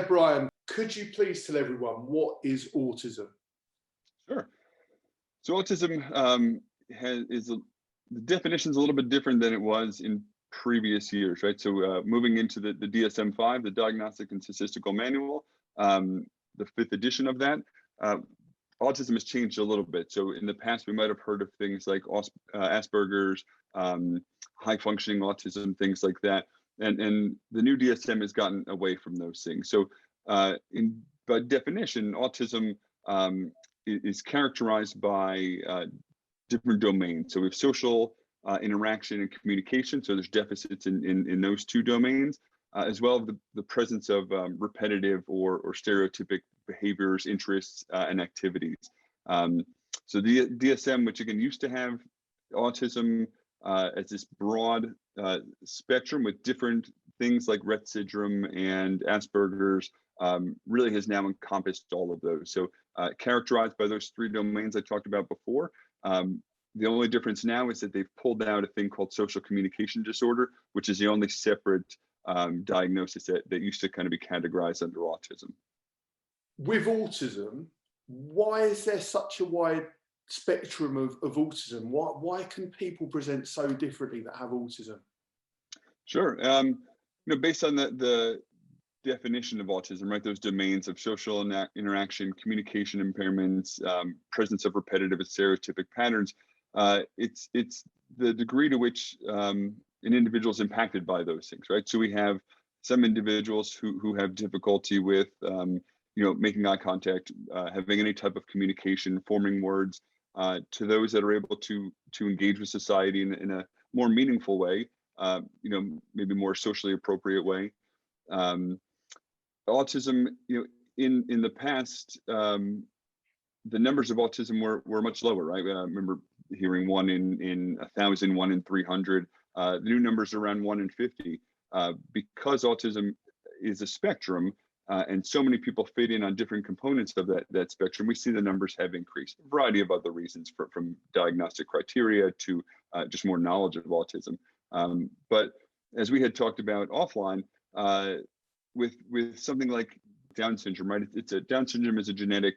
there, Brian, could you please tell everyone what is autism? Sure. So autism the definition is a little bit different than it was in previous years, right? So moving into the DSM-5, the Diagnostic and Statistical Manual, the 5th edition of that, autism has changed a little bit. So in the past, we might have heard of things like Asperger's, high functioning autism, things like that. And the new DSM has gotten away from those things. So by definition, autism is characterized by different domains. So we have social interaction and communication. So there's deficits in those two domains, as well as the presence of repetitive or stereotypic behaviors, interests, and activities. So the DSM, which again used to have autism as this broad spectrum with different things like Rett syndrome and Asperger's, really has now encompassed all of those. So characterized by those 3 domains I talked about before. The only difference now is that they've pulled out a thing called social communication disorder, which is the only separate diagnosis that used to kind of be categorized under autism. With autism, why is there such a wide spectrum of autism? Why can people present so differently that have autism? Sure. Based on the definition of autism, right? Those domains of social interaction, communication impairments, presence of repetitive and stereotypic patterns. It's the degree to which an individual is impacted by those things, right? So we have some individuals who have difficulty with, making eye contact, having any type of communication, forming words, to those that are able to engage with society in a more meaningful way, maybe more socially appropriate way. Autism, in the past, the numbers of autism were much lower, right? I remember hearing 1 in 1,000, 1 in 300. The new numbers are around 1 in 50. Because autism is a spectrum, and so many people fit in on different components of that spectrum, we see the numbers have increased. A variety of other reasons, from diagnostic criteria to just more knowledge of autism. But as we had talked about offline, with something like Down syndrome, right? Down syndrome is a genetic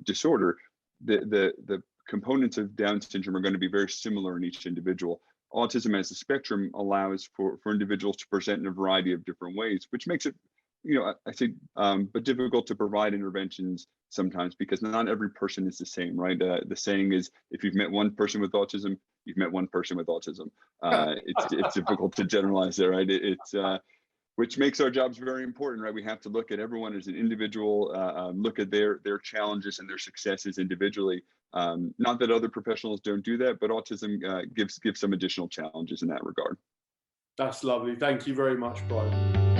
disorder. The components of Down syndrome are going to be very similar in each individual. Autism as a spectrum allows for individuals to present in a variety of different ways, which makes it, but difficult to provide interventions sometimes, because not every person is the same, right? The saying is, if you've met one person with autism, you've met one person with autism. It's difficult to generalize there, right? Which makes our jobs very important, right? We have to look at everyone as an individual, look at their challenges and their successes individually. Not that other professionals don't do that, but autism gives some additional challenges in that regard. That's lovely. Thank you very much, Brian.